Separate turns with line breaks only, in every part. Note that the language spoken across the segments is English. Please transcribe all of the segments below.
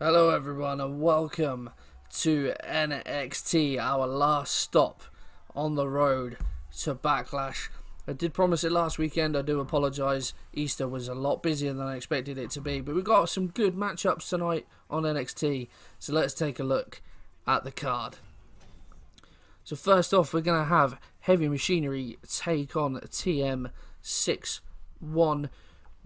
Hello everyone and welcome to NXT, our last stop on the road to Backlash. I did promise it last weekend, I do apologise. Easter was a lot busier than I expected it to be, but we've got some good matchups tonight on NXT, so let's take a look at the card. So first off, we're going to have Heavy Machinery take on TM61.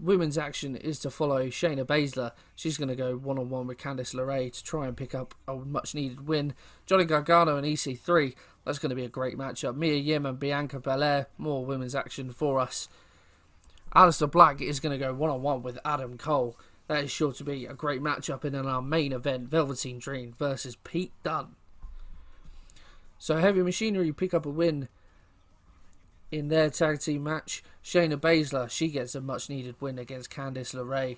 Women's action is to follow Shayna Baszler. She's going to go one-on-one with Candice LeRae to try and pick up a much-needed win. Johnny Gargano and EC3, that's going to be a great matchup. Mia Yim and Bianca Belair, more women's action for us. Aleister Black is going to go one-on-one with Adam Cole. That is sure to be a great matchup. And in our main event, Velveteen Dream versus Pete Dunne. So Heavy Machinery pick up a win in their tag team match. Shayna Baszler, she gets a much needed win against Candice LeRae.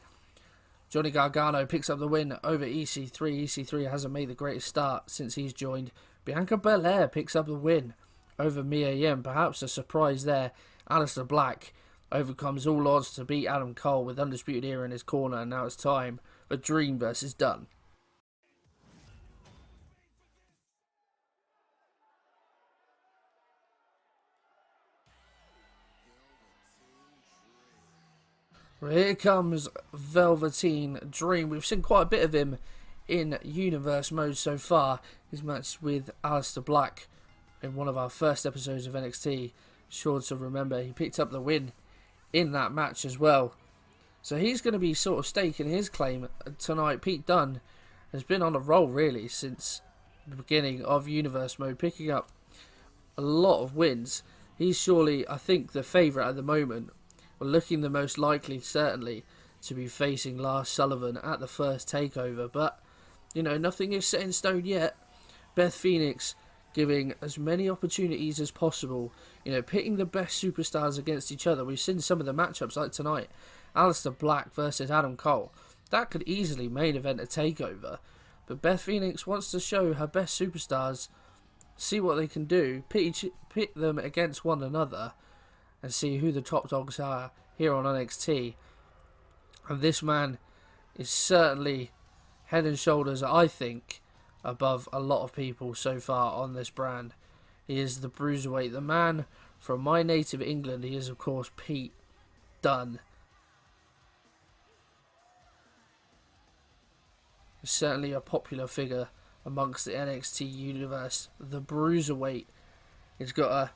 Johnny Gargano picks up the win over EC3. EC3 hasn't made the greatest start since he's joined. Bianca Belair picks up the win over Mia Yim. Perhaps a surprise there. Aleister Black overcomes all odds to beat Adam Cole with Undisputed Era in his corner. And now it's time for Dream versus Dunne. Here comes Velveteen Dream. We've seen quite a bit of him in Universe mode so far. His match with Aleister Black in one of our first episodes of NXT. Sure to remember, he picked up the win in that match as well. So he's going to be sort of staking his claim tonight. Pete Dunne has been on a roll really since the beginning of Universe mode, picking up a lot of wins. He's surely, I think, the favourite at the moment. Looking the most likely, certainly, to be facing Lars Sullivan at the first takeover. But, you know, nothing is set in stone yet. Beth Phoenix giving as many opportunities as possible. You know, pitting the best superstars against each other. We've seen some of the matchups like tonight. Aleister Black versus Adam Cole. That could easily main event a takeover. But Beth Phoenix wants to show her best superstars, see what they can do, pit them against one another, and see who the top dogs are here on NXT. And this man is certainly head and shoulders, I think, above a lot of people so far on this brand. He is the Bruiserweight, the man from my native England. He is, of course, Pete Dunne. He's certainly a popular figure amongst the NXT universe. The Bruiserweight. He's got a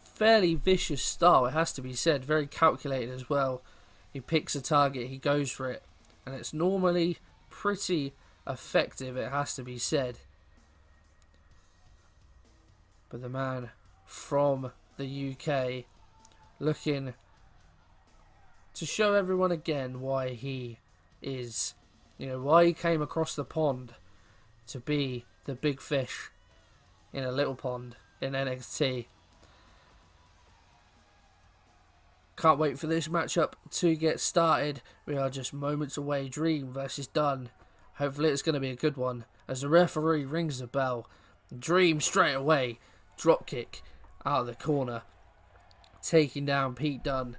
fairly vicious style, it has to be said. Very calculated as well. He picks a target, he goes for it. And it's normally pretty effective, it has to be said. But the man from the UK looking to show everyone again why he is, you know, why he came across the pond to be the big fish in a little pond in NXT. Can't wait for this matchup to get started. We are just moments away. Dream versus Dunne. Hopefully it's going to be a good one. As the referee rings the bell, Dream straight away. Dropkick out of the corner. Taking down Pete Dunne.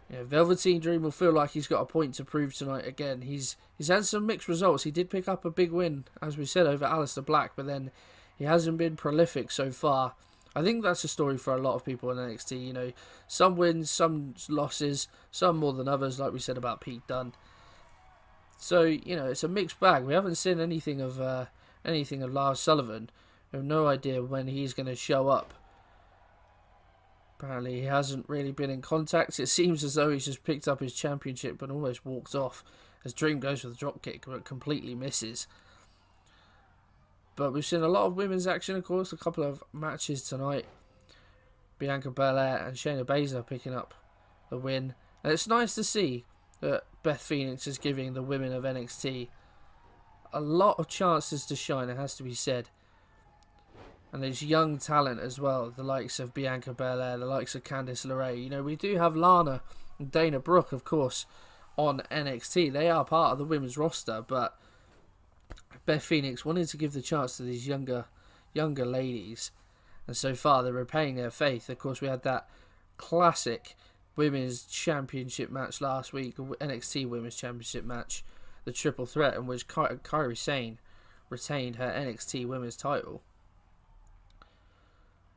You know, Velveteen Dream will feel like he's got a point to prove tonight again. He's had some mixed results. He did pick up a big win, as we said, over Aleister Black, but then he hasn't been prolific so far. I think that's a story for a lot of people in NXT. You know, some wins, some losses, some more than others, like we said about Pete Dunne. So, you know, it's a mixed bag. We haven't seen anything of Lars Sullivan. We have no idea when he's going to show up. Apparently, he hasn't really been in contact. It seems as though he's just picked up his championship and almost walked off as Dream goes for the dropkick, but completely misses. But we've seen a lot of women's action, of course. A couple of matches tonight. Bianca Belair and Shayna Baszler picking up the win. And it's nice to see that Beth Phoenix is giving the women of NXT a lot of chances to shine, it has to be said. And there's young talent as well. The likes of Bianca Belair, the likes of Candice LeRae. You know, we do have Lana and Dana Brooke, of course, on NXT. They are part of the women's roster, but Beth Phoenix wanted to give the chance to these younger ladies, and so far they're repaying their faith. Of course, we had that classic women's championship match last week, NXT women's championship match, the triple threat in which Kairi Sane retained her NXT Women's title.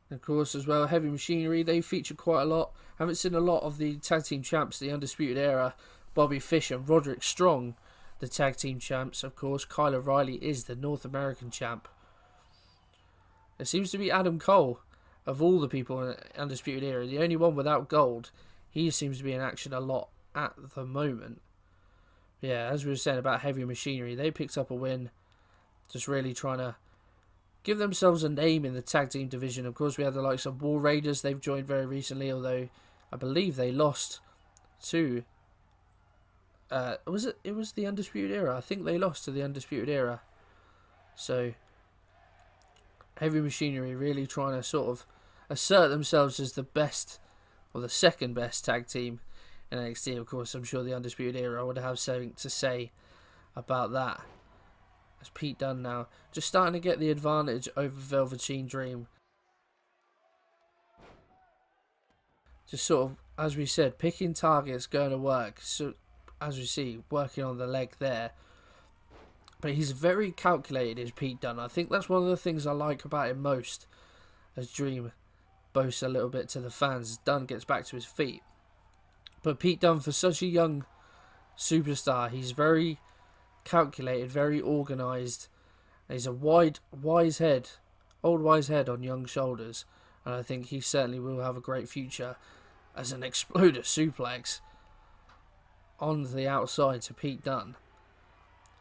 And of course, as well, Heavy Machinery, they feature quite a lot. Haven't seen a lot of the tag team champs, the Undisputed Era, Bobby Fish and Roderick Strong, the tag team champs. Of course, Kyle O'Reilly is the North American champ. It seems to be Adam Cole, of all the people in the Undisputed Era, the only one without gold. He seems to be in action a lot at the moment. Yeah, as we were saying about Heavy Machinery, they picked up a win. Just really trying to give themselves a name in the tag team division. Of course, we have the likes of War Raiders. They've joined very recently, although I believe they lost to... It was the Undisputed Era. I think they lost to the Undisputed Era. So, Heavy Machinery really trying to sort of assert themselves as the best, or the second best tag team in NXT. Of course, I'm sure the Undisputed Era would have something to say about that. As Pete Dunne now just starting to get the advantage over Velveteen Dream. Just sort of, as we said, picking targets, going to work. So, as we see, working on the leg there. But he's very calculated, is Pete Dunne. I think that's one of the things I like about him most. As Dream boasts a little bit to the fans, Dunne gets back to his feet. But Pete Dunne, for such a young superstar, he's very calculated, very organised. He's a wise head on young shoulders. And I think he certainly will have a great future as an exploder suplex on the outside to Pete Dunne.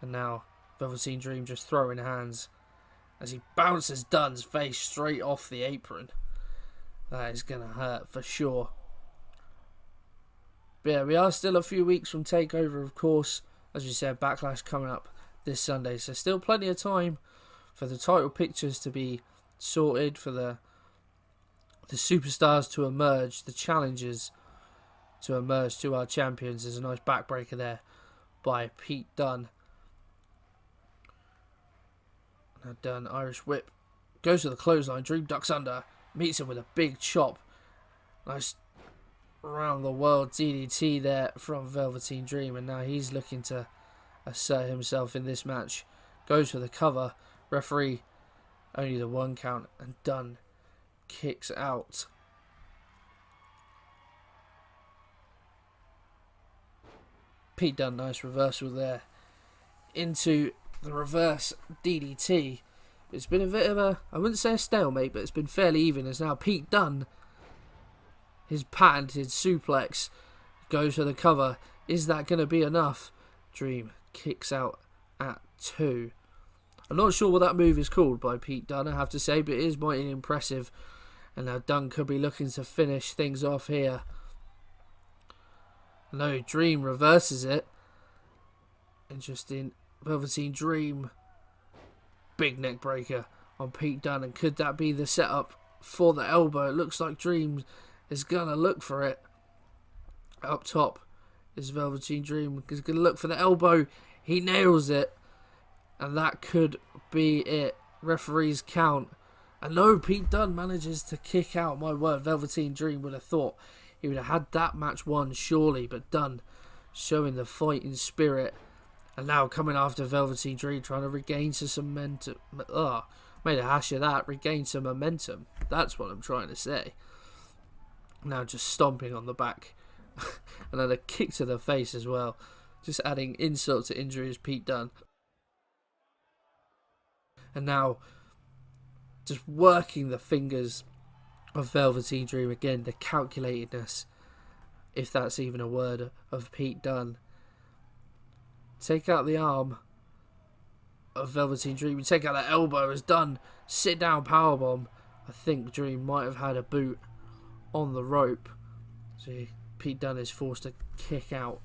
And now Velveteen Dream just throwing hands as he bounces Dunne's face straight off the apron. That is going to hurt for sure. But yeah, we are still a few weeks from TakeOver, of course. As we said, Backlash coming up this Sunday. So still plenty of time for the title pictures to be sorted, for the superstars to emerge, the challengers to emerge to our champions. There's a nice backbreaker there by Pete Dunne. Now Dunne, Irish whip, goes to the clothesline. Dream ducks under, meets him with a big chop. Nice round the world DDT there from Velveteen Dream, and now he's looking to assert himself in this match. Goes for the cover. Referee, only the 1 count, and Dunne kicks out. Pete Dunne, nice reversal there into the reverse DDT. It's been a bit of a, I wouldn't say a stalemate, but it's been fairly even, as now Pete Dunne, his patented suplex, goes for the cover. Is that going to be enough? Dream kicks out at 2. I'm not sure what that move is called by Pete Dunne, I have to say, but it is mighty impressive. And now Dunne could be looking to finish things off here. No, Dream reverses it. Interesting. Velveteen Dream. Big neck breaker on Pete Dunne. And could that be the setup for the elbow? It looks like Dream is going to look for it. Up top is Velveteen Dream. He's going to look for the elbow. He nails it. And that could be it. Referee's count. And no, Pete Dunne manages to kick out. My word, Velveteen Dream would have thought he would have had that match won, surely. But Dunne showing the fighting spirit. And now coming after Velveteen Dream, trying to regain some momentum. Made a hash of that. Regain some momentum. That's what I'm trying to say. Now just stomping on the back. And then a kick to the face as well. Just adding insult to injury as Pete Dunne. And now just working the fingers of Velveteen Dream again. The calculatedness, if that's even a word, of Pete Dunne. Take out the arm of Velveteen Dream. You take out that elbow as Dunne. Sit down powerbomb. I think Dream might have had a boot on the rope. So Pete Dunne is forced to kick out.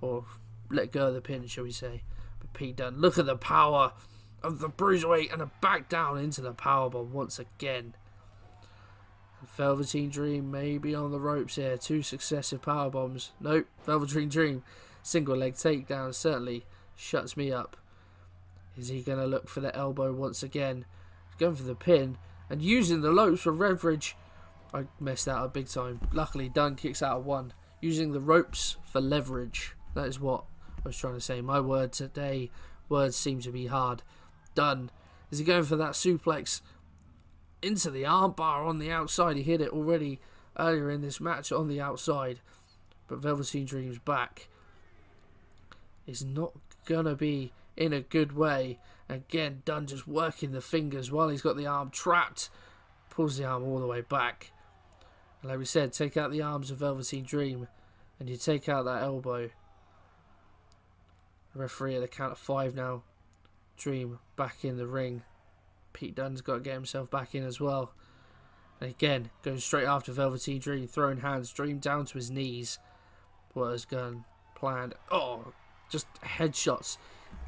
Or let go of the pin, shall we say. But Pete Dunne, look at the power of the bruiserweight, and a back down into the powerbomb once again. And Velveteen Dream may be on the ropes here. 2 successive powerbombs. Nope, Velveteen Dream. Single leg takedown certainly shuts me up. Is he going to look for the elbow once again? He's going for the pin and using the ropes for leverage. I messed that up big time. Luckily, Dunne kicks out of 1. Using the ropes for leverage. That is what I was trying to say. My word today, words seem to be hard. Dunne. Is he going for that suplex into the armbar on the outside? He hit it already earlier in this match on the outside. But Velveteen Dream's back is not going to be in a good way. Again, Dunne just working the fingers while he's got the arm trapped. Pulls the arm all the way back. And like we said, take out the arms of Velveteen Dream and you take out that elbow. The referee at the count of 5 now. Dream back in the ring. Pete Dunne's got to get himself back in as well. And again, going straight after Velveteen Dream, throwing hands. Dream down to his knees. What has gone planned? Oh, just headshots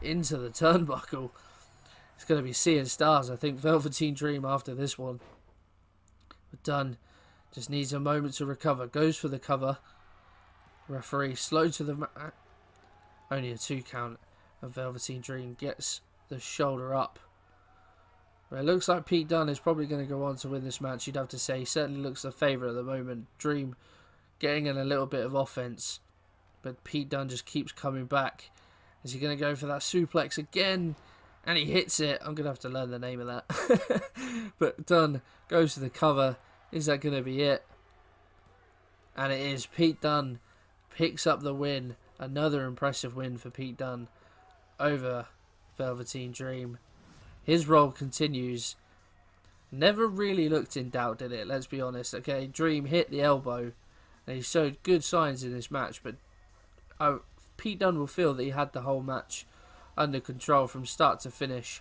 into the turnbuckle. It's going to be seeing stars, I think. Velveteen Dream after this one. But Dunne just needs a moment to recover. Goes for the cover. Referee slow to the mat. Only a 2 count. And Velveteen Dream gets the shoulder up. Well, it looks like Pete Dunne is probably going to go on to win this match, you'd have to say. He certainly looks the favourite at the moment. Dream getting in a little bit of offense. But Pete Dunne just keeps coming back. Is he going to go for that suplex again? And he hits it. I'm going to have to learn the name of that. But Dunne goes to the cover. Is that going to be it? And it is. Pete Dunne picks up the win. Another impressive win for Pete Dunne over Velveteen Dream. His role continues. Never really looked in doubt, did it? Let's be honest. Okay, Dream hit the elbow. And he showed good signs in this match. But Pete Dunne will feel that he had the whole match under control from start to finish.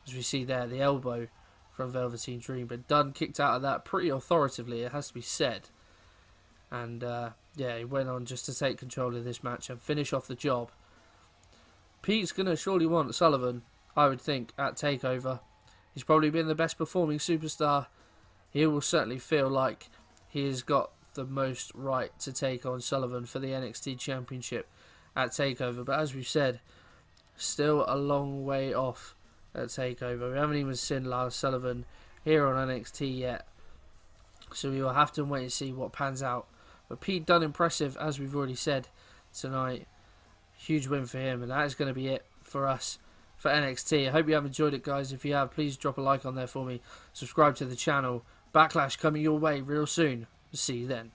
As we see there, the elbow from Velveteen Dream. But Dunne kicked out of that pretty authoritatively, it has to be said. And yeah, he went on just to take control of this match and finish off the job. Pete's going to surely want Sullivan, I would think, at TakeOver. He's probably been the best performing superstar. He will certainly feel like he has got the most right to take on Sullivan for the NXT Championship at TakeOver. But as we've said, still a long way off at TakeOver. We haven't even seen Lars Sullivan here on NXT yet. So we will have to wait and see what pans out. But Pete Dunne impressive, as we've already said tonight. Huge win for him, and that is going to be it for us for NXT. I hope you have enjoyed it, guys. If you have, please drop a like on there for me. Subscribe to the channel. Backlash coming your way real soon. See you then.